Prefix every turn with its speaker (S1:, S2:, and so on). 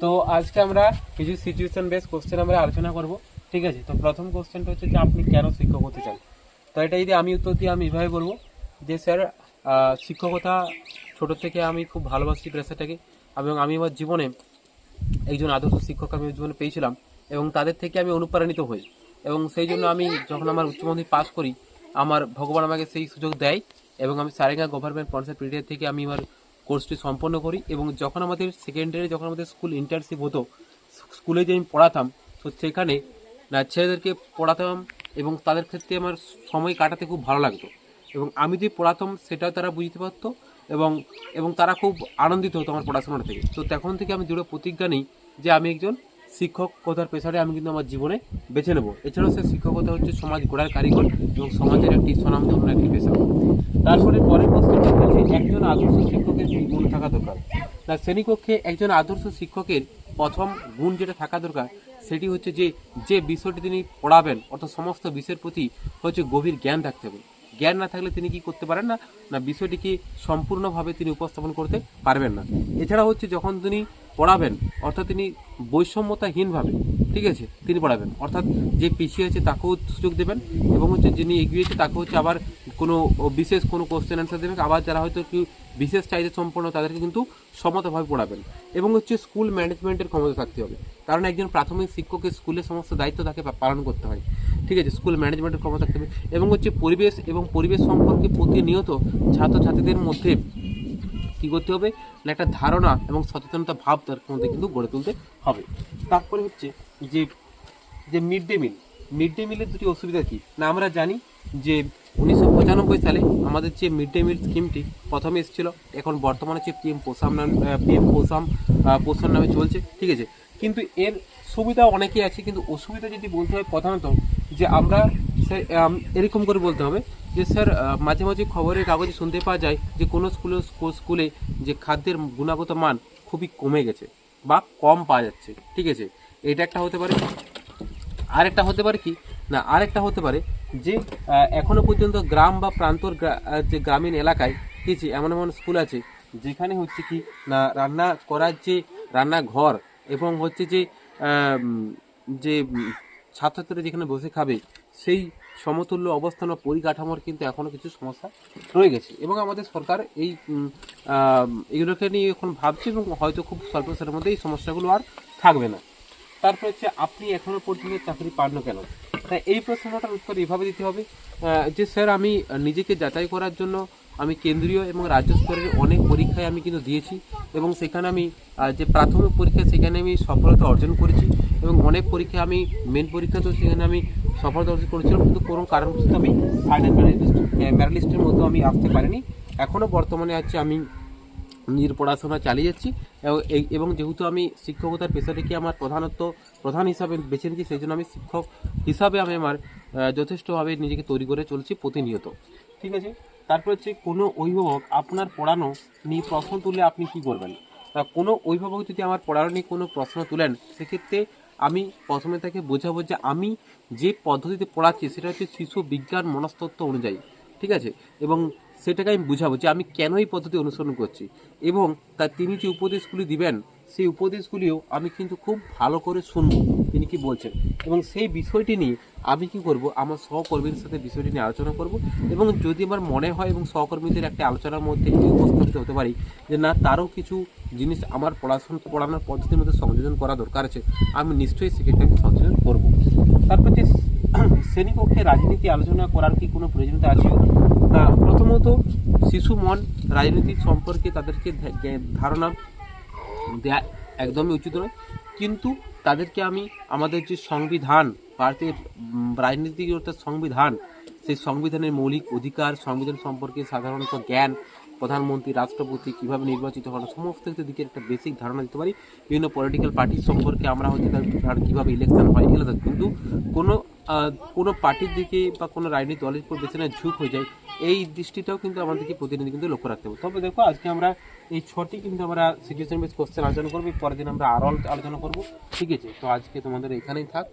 S1: তো আজকে আমরা কিছু সিচুয়েশন বেস কোশ্চেন আমরা আলোচনা করব, ঠিক আছে। তো প্রথম কোশ্চেনটা হচ্ছে যে আপনি কেন শিক্ষক হতে চান। তো এটা যদি আমি উত্তর দিই, আমি এভাবে বলবো যে স্যার, শিক্ষকতা ছোট থেকে আমি খুব ভালোবাসি পেশাটাকে, এবং আমি আমার জীবনে একজন আদর্শ শিক্ষক আমি জীবনে পেয়েছিলাম, এবং তাদের থেকে আমি অনুপ্রাণিত হই। এবং সেই জন্য আমি যখন আমার উচ্চ মাধ্যমিক পাস করি, আমার ভগবান আমাকে সেই সুযোগ দেয়, এবং আমি সারেঙ্গা গভর্নমেন্ট কনসেপ্ট পিরিয়ড থেকে আমি আমার কোর্সটি সম্পন্ন করি। এবং যখন আমাদের সেকেন্ডারি, যখন আমাদের স্কুল ইন্টার্নশিপ হতো, স্কুলে যে আমি পড়াতাম, তো সেখানে ছেলেদেরকে পড়াতাম, এবং তাদের ক্ষেত্রে আমার সময় কাটাতে খুব ভালো লাগতো, এবং আমি যে পড়াতাম সেটাও তারা বুঝতে পারতো, এবং এবং তারা খুব আনন্দিত হতো আমার পড়াশোনার থেকে। তো তখন থেকে আমি দৃঢ় প্রতিজ্ঞা নিই যে আমি একজন শিক্ষকতার পেশাটা আমি কিন্তু আমার জীবনে বেছে নেব। এছাড়াও সে শিক্ষকতা হচ্ছে সমাজ গড়ার কারিগর, এবং সমাজের একটি স্বনামধন্য একটি পেশা। তারপরে পরের প্রশ্নটা হচ্ছে একজন আদর্শ শিক্ষকের কি গুণ থাকা দরকার। তার শ্রেণীকক্ষে একজন আদর্শ শিক্ষকের প্রথম গুণ যেটা থাকা দরকার, সেটি হচ্ছে যে যে বিষয়টি তিনি পড়াবেন, অর্থাৎ সমস্ত বিষয়ের প্রতি হচ্ছে গভীর জ্ঞান থাকতে হবে। জ্ঞান না থাকলে তিনি কি করতে পারেন না, না বিষয়টিকে সম্পূর্ণভাবে তিনি উপস্থাপন করতে পারবেন না। এছাড়া হচ্ছে যখন তিনি পড়াবেন, অর্থাৎ তিনি বৈষম্যতাহীনভাবে, ঠিক আছে, তিনি পড়াবেন, অর্থাৎ যে পিছিয়ে আছে তাকেও সুযোগ দেবেন, এবং হচ্ছে যিনি এগিয়েছে তাকে হচ্ছে আবার কোনো বিশেষ কোনো কোশ্চেন অ্যান্সার দেবেন, আবার যারা হয়তো কি বিশেষ চাহিদা সম্পন্ন তাদেরকে কিন্তু সমতাভাবে পড়াবেন। এবং হচ্ছে স্কুল ম্যানেজমেন্টের ক্ষমতা থাকতে হবে, কারণ একজন প্রাথমিক শিক্ষকের স্কুলের সমস্ত দায়িত্ব তাকে পালন করতে হয়, ঠিক আছে। স্কুল ম্যানেজমেন্টের ক্ষমতা থাকতে হবে, এবং হচ্ছে পরিবেশ সম্পর্কে প্রতিনিয়ত ছাত্রছাত্রীদের মধ্যে কী করতে হবে না, একটা ধারণা এবং সচেতনতা ভাব তার মধ্যে কিন্তু গড়ে তুলতে হবে। তারপরে হচ্ছে যে যে মিড ডে মিলের দুটি অসুবিধা কী না, আমরা জানি যে 1995 সালে আমাদের যে মিড ডে মিল স্কিমটি প্রথমে এসেছিল, এখন বর্তমানে হচ্ছে পিএম পোষণ নামে চলছে, ঠিক আছে। কিন্তু এর সুবিধা অনেকই আছে, কিন্তু অসুবিধা যদি বলতে হয় প্রধানত যে আমরা স্যার এরকম করে বলতে হবে যে স্যার, মাঝে মাঝে খবরের কাগজে শুনতে পাওয়া যায় যে কোনো স্কুলে যে খাদ্যের গুণগত মান খুবই কমে গেছে বা কম পাওয়া যাচ্ছে, ঠিক আছে। এটা একটা হতে পারে। আরেকটা হতে পারে কি না, আরেকটা হতে পারে যে এখনো পর্যন্ত গ্রাম বা প্রান্তর যে গ্রামীণ এলাকায় কিছু এমন এমন স্কুল আছে যেখানে হচ্ছে কি না রান্না করার যে রান্নাঘর, এবং হচ্ছে যে যে ছাত্রছাত্রীরা যেখানে বসে খাবে সেই সমতুল্য অবস্থান ও পরিকাঠামোর কিন্তু এখনও কিছু সমস্যা রয়ে গেছে, এবং আমাদের সরকার এগুলোকে নিয়ে এখন ভাবছে, এবং হয়তো খুব স্বল্প সময়ের মধ্যে এই সমস্যাগুলো আর থাকবে না। তারপর হচ্ছে আপনি এখনো পর্যন্ত চাকরি পান না কেন। তাই এই প্রশ্নটার উত্তর এভাবে দিতে হবে যে স্যার, আমি নিজেকে যাচাই করার জন্য আমি কেন্দ্রীয় এবং রাজ্য স্তরের অনেক পরীক্ষায় আমি কিন্তু দিয়েছি, এবং সেখানে আমি যে প্রাথমিক পরীক্ষা সেখানে আমি সফলতা অর্জন করেছি, এবং অনেক পরীক্ষায় আমি মেন পরীক্ষা তো সেখানে আমি সফলতা অর্জন করেছিলাম, কিন্তু কোনো কারণবশত আমি ফাইনাল মেরিট-লিস্টের মধ্যে আমি আসতে পারিনি। এখনও বর্তমানে আছে আমি নিজের পড়াশোনা চালিয়ে যাচ্ছি, এবং যেহেতু আমি শিক্ষকতার পেশাটিকে আমার প্রধান হিসাবে বেছে নিয়েছি, সেই জন্য আমি শিক্ষক হিসাবে আমি আমার যথেষ্টভাবে নিজেকে তৈরি করে চলছি প্রতিনিয়ত, ঠিক আছে। তারপর হচ্ছে কোনো অভিভাবক আপনার পড়ানো নিয়ে প্রশ্ন তুললে আপনি কী করবেন। তা কোনো অভিভাবক যদি আমার পড়ানো নিয়ে কোনো প্রশ্ন তুলেন, সেক্ষেত্রে আমি প্রথমে তাকে বোঝাবো যে আমি যে পদ্ধতিতে পড়াচ্ছি সেটা হচ্ছে শিশু বিজ্ঞান মনস্তত্ত্ব অনুযায়ী, ঠিক আছে। এবং সেটাকে আমি বুঝাবো যে আমি কেন এই পদ্ধতি অনুসরণ করছি, এবং তিনি যে উপদেশগুলি দিবেন সেই উপদেশগুলিও আমি কিন্তু খুব ভালো করে শুনবো তিনি কি বলছেন, এবং সেই বিষয়টি নিয়ে আমি কি করব, আমার সহকর্মীদের সাথে বিষয়টি নিয়ে আলোচনা করব, এবং যদি আমার মনে হয় এবং সহকর্মীদের একটা আলোচনার মধ্যে উপস্থাপিত হতে পারি যে না, তারও কিছু জিনিস আমার পড়ানোর পদ্ধতির মধ্যে সংযোজন করা দরকার আছে, আমি নিশ্চয়ই সেক্ষেত্রে আমি সংযোজন করব। তারপর যে শ্রেণীকক্ষে রাজনীতি আলোচনা করার কি কোনো প্রয়োজনীয়তা আছে না। প্রথমত শিশু মন রাজনীতি সম্পর্কে তাদেরকে ধারণা দেয়া একদমই উচিত নয়, কিন্তু তাদেরকে আমি আমাদের যে সংবিধান, ভারতের রাজনীতি অর্থাৎ সংবিধান, সেই সংবিধানের মৌলিক অধিকার, সংবিধান সম্পর্কে সাধারণত জ্ঞান, প্রধানমন্ত্রী রাষ্ট্রপতি কীভাবে নির্বাচিত হন, সমস্ত দিকের একটা বেসিক ধারণা দিতে পারি। বিভিন্ন পলিটিক্যাল পার্টি সম্পর্কে আমরা হচ্ছে তার কীভাবে ইলেকশন হয় এগুলো, কিন্তু কোনো পার্টির দিকে বা কোনো রাজনৈতিক দলের উপর বেছে না ঝুঁক হয়ে যায়, এই দৃষ্টিটাও কিন্তু আমাদেরকে প্রতিনিধি কিন্তু লক্ষ্য রাখতে হবে। তবে দেখো, আজকে আমরা এই 6টি কিন্তু আমরা সিচুয়েশন বেস কোশ্চেন আলোচনা করবো, পরের দিন আমরা আরও আলোচনা করবো, ঠিক আছে। তো আজকে তোমাদের এখানেই থাক।